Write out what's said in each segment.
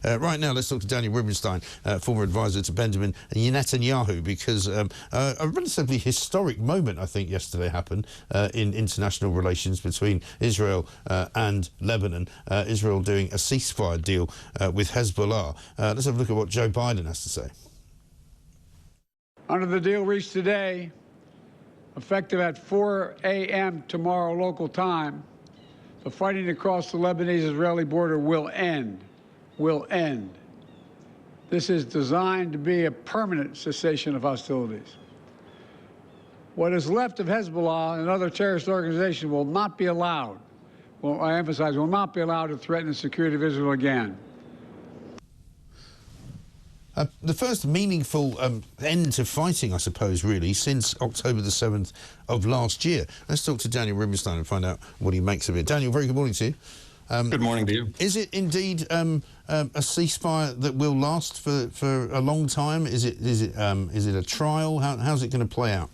Right now, let's talk to Daniel Rubenstein, former advisor to Benjamin Netanyahu, because a relatively historic moment, I think, yesterday happened in international relations between Israel and Lebanon. Israel doing a ceasefire deal with Hezbollah. Let's have a look at what Joe Biden has to say. Under the deal reached today, effective at 4 a.m. tomorrow local time, the fighting across the Lebanese-Israeli border will end. Will end. This is designed to be a permanent cessation of hostilities. What is left of Hezbollah and other terrorist organizations will not be allowed, well, I emphasize, will not be allowed to threaten the security of Israel again. The first meaningful end to fighting, I suppose, really, since October the 7th of last year. Let's talk to Daniel Rubenstein and find out what he makes of it. Daniel, very good morning to you. Good morning to you. Is it indeed a ceasefire that will last for a long time? Is it a trial? How's it going to play out?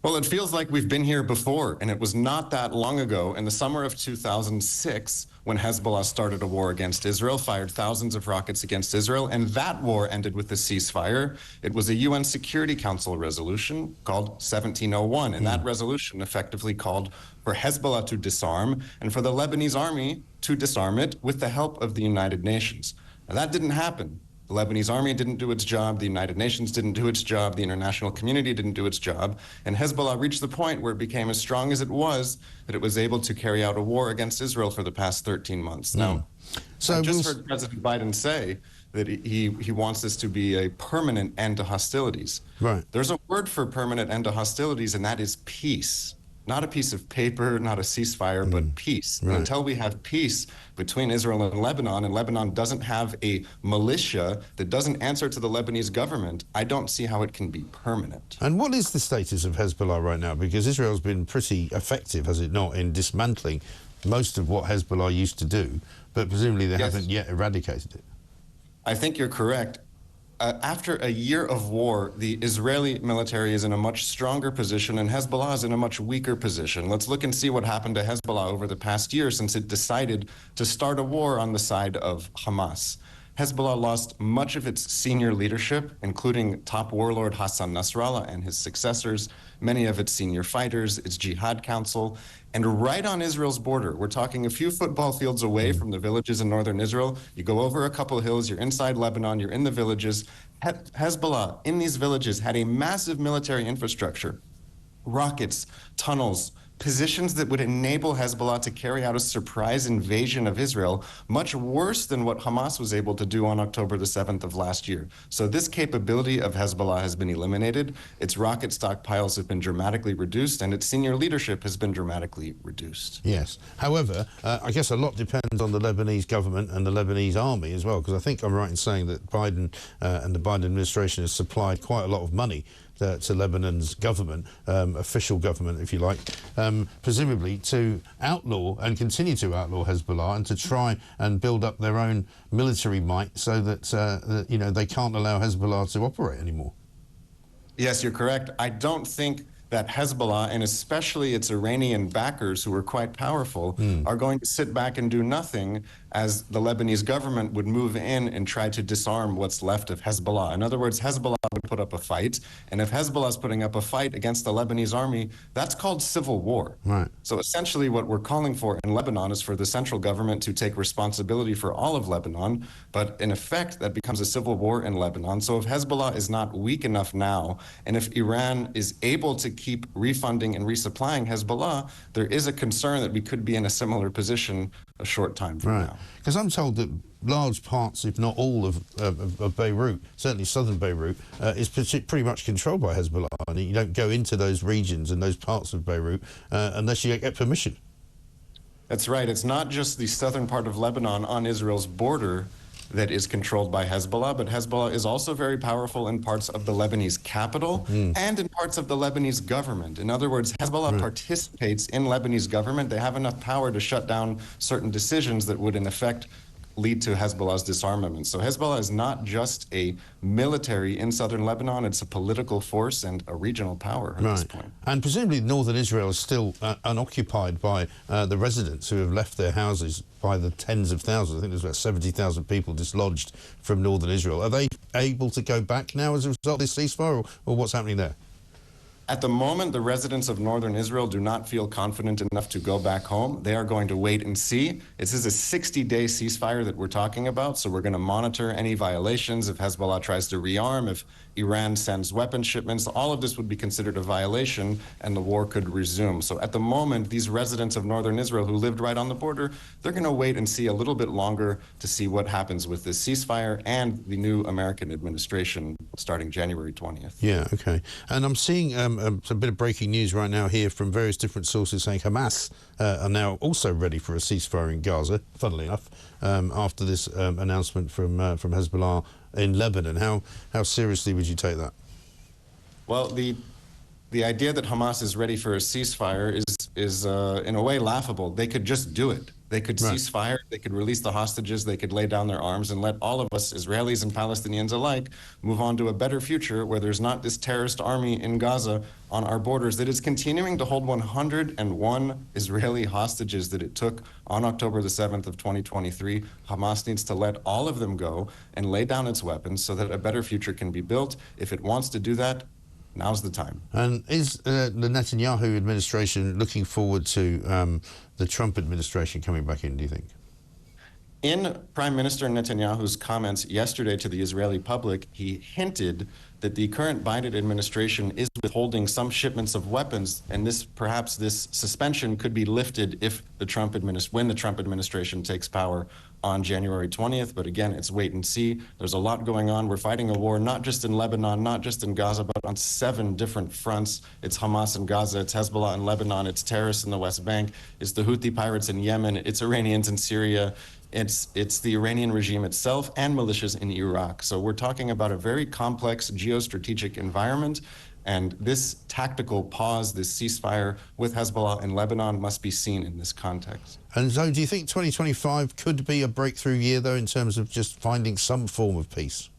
Well, it feels like we've been here before, and it was not that long ago, in the summer of 2006, when Hezbollah started a war against Israel, fired thousands of rockets against Israel, and that war ended with the ceasefire. It was a UN Security Council resolution called 1701, and that resolution effectively called for Hezbollah to disarm and for the Lebanese army to disarm it with the help of the United Nations. Now, that didn't happen. The Lebanese army didn't do its job, the United Nations didn't do its job, the international community didn't do its job, and Hezbollah reached the point where it became as strong as it was that it was able to carry out a war against Israel for the past 13 months. Now, I just heard President Biden say that he wants this to be a permanent end to hostilities. Right. There's a word for permanent end to hostilities, and that is peace. Not a piece of paper, not a ceasefire, but peace. Right. Until we have peace between Israel and Lebanon doesn't have a militia that doesn't answer to the Lebanese government, I don't see how it can be permanent. And what is the status of Hezbollah right now? Because Israel's been pretty effective, has it not, in dismantling most of what Hezbollah used to do, but presumably they haven't yet eradicated it. I think you're correct. After a year of war, the Israeli military is in a much stronger position and Hezbollah is in a much weaker position. Let's look and see what happened to Hezbollah over the past year since it decided to start a war on the side of Hamas. Hezbollah lost much of its senior leadership, including top warlord Hassan Nasrallah and his successors, many of its senior fighters, its jihad council, and right on Israel's border, we're talking a few football fields away from the villages in northern Israel. You go over a couple of hills, you're inside Lebanon, you're in the villages. Hezbollah in these villages had a massive military infrastructure, rockets, tunnels, positions that would enable Hezbollah to carry out a surprise invasion of Israel, much worse than what Hamas was able to do on October the 7th of last year. So this capability of Hezbollah has been eliminated, its rocket stockpiles have been dramatically reduced, and its senior leadership has been dramatically reduced. Yes. However, I guess a lot depends on the Lebanese government and the Lebanese army as well, because I think I'm right in saying that Biden and the Biden administration has supplied quite a lot of money to Lebanon's government, official government, if you like, presumably to outlaw and continue to outlaw Hezbollah and to try and build up their own military might so that, you know, they can't allow Hezbollah to operate anymore. Yes, you're correct. I don't think that Hezbollah, and especially its Iranian backers, who are quite powerful, are going to sit back and do nothing as the Lebanese government would move in and try to disarm what's left of Hezbollah. In other words, Hezbollah would put up a fight, and if Hezbollah is putting up a fight against the Lebanese army, that's called civil war. Right. So essentially what we're calling for in Lebanon is for the central government to take responsibility for all of Lebanon, but in effect that becomes a civil war in Lebanon. So if Hezbollah is not weak enough now, and if Iran is able to keep refunding and resupplying Hezbollah, there is a concern that we could be in a similar position a short time from now. Because I'm told that large parts, if not all, of Beirut, certainly southern Beirut, is pretty much controlled by Hezbollah. And you don't go into those regions and those parts of Beirut unless you get permission. That's right. It's not just the southern part of Lebanon on Israel's border that is controlled by Hezbollah, but Hezbollah is also very powerful in parts of the Lebanese capital and in parts of the Lebanese government. In other words, Hezbollah participates in Lebanese government. They have enough power to shut down certain decisions that would, in effect, lead to Hezbollah's disarmament. So Hezbollah is not just a military in southern Lebanon, it's a political force and a regional power at this point. And presumably northern Israel is still unoccupied by the residents who have left their houses by the tens of thousands. I think there's about 70,000 people dislodged from northern Israel. Are they able to go back now as a result of this ceasefire, or what's happening there? At the moment, the residents of northern Israel do not feel confident enough to go back home. They are going to wait and see. This is a 60-day ceasefire that we're talking about, so we're going to monitor any violations. If Hezbollah tries to rearm, if Iran sends weapon shipments, all of this would be considered a violation and the war could resume. So at the moment, these residents of northern Israel who lived right on the border, they're going to wait and see a little bit longer to see what happens with this ceasefire and the new American administration starting January 20th. Yeah, okay. And I'm seeing a bit of breaking news right now here from various different sources saying Hamas are now also ready for a ceasefire in Gaza, funnily enough, after this announcement from Hezbollah in Lebanon. How seriously would you take that? Well, the idea that Hamas is ready for a ceasefire is in a way laughable. They could just do it. They could cease fire, they could release the hostages, they could lay down their arms and let all of us, Israelis and Palestinians alike, move on to a better future where there's not this terrorist army in Gaza on our borders that is continuing to hold 101 Israeli hostages that it took on October the 7th of 2023. Hamas needs to let all of them go and lay down its weapons so that a better future can be built. If it wants to do that, now's the time. And is the Netanyahu administration looking forward to the Trump administration coming back in, do you think? In Prime Minister Netanyahu's comments yesterday to the Israeli public, he hinted that the current Biden administration is withholding some shipments of weapons, and perhaps this suspension could be lifted if when the Trump administration takes power on January 20th. But again, it's wait and see. There's a lot going on. We're fighting a war not just in Lebanon, not just in Gaza, but on 7 different fronts. It's Hamas in Gaza, it's Hezbollah in Lebanon, it's terrorists in the West Bank, it's the Houthi pirates in Yemen, it's Iranians in Syria. It's the Iranian regime itself and militias in Iraq. So we're talking about a very complex geostrategic environment, and this tactical pause, this ceasefire with Hezbollah in Lebanon must be seen in this context. And so do you think 2025 could be a breakthrough year, though, in terms of just finding some form of peace?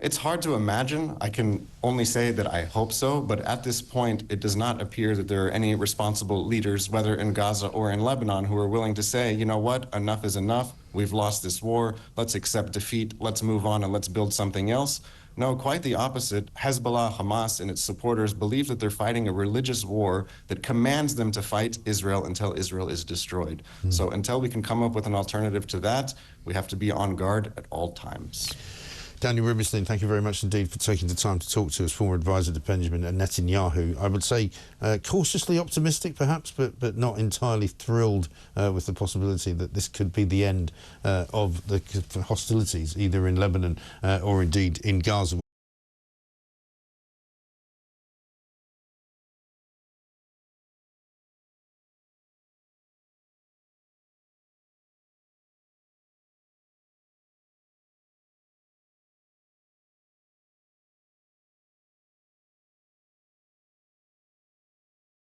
It's hard to imagine. I can only say that I hope so, but at this point, it does not appear that there are any responsible leaders, whether in Gaza or in Lebanon, who are willing to say, you know what, enough is enough. We've lost this war. Let's accept defeat. Let's move on and let's build something else. No, quite the opposite. Hezbollah, Hamas, and its supporters believe that they're fighting a religious war that commands them to fight Israel until Israel is destroyed. So until we can come up with an alternative to that, we have to be on guard at all times. Daniel Rubenstein, thank you very much indeed for taking the time to talk to us, former advisor to Benjamin Netanyahu. I would say cautiously optimistic perhaps, but not entirely thrilled with the possibility that this could be the end of the hostilities, either in Lebanon or indeed in Gaza.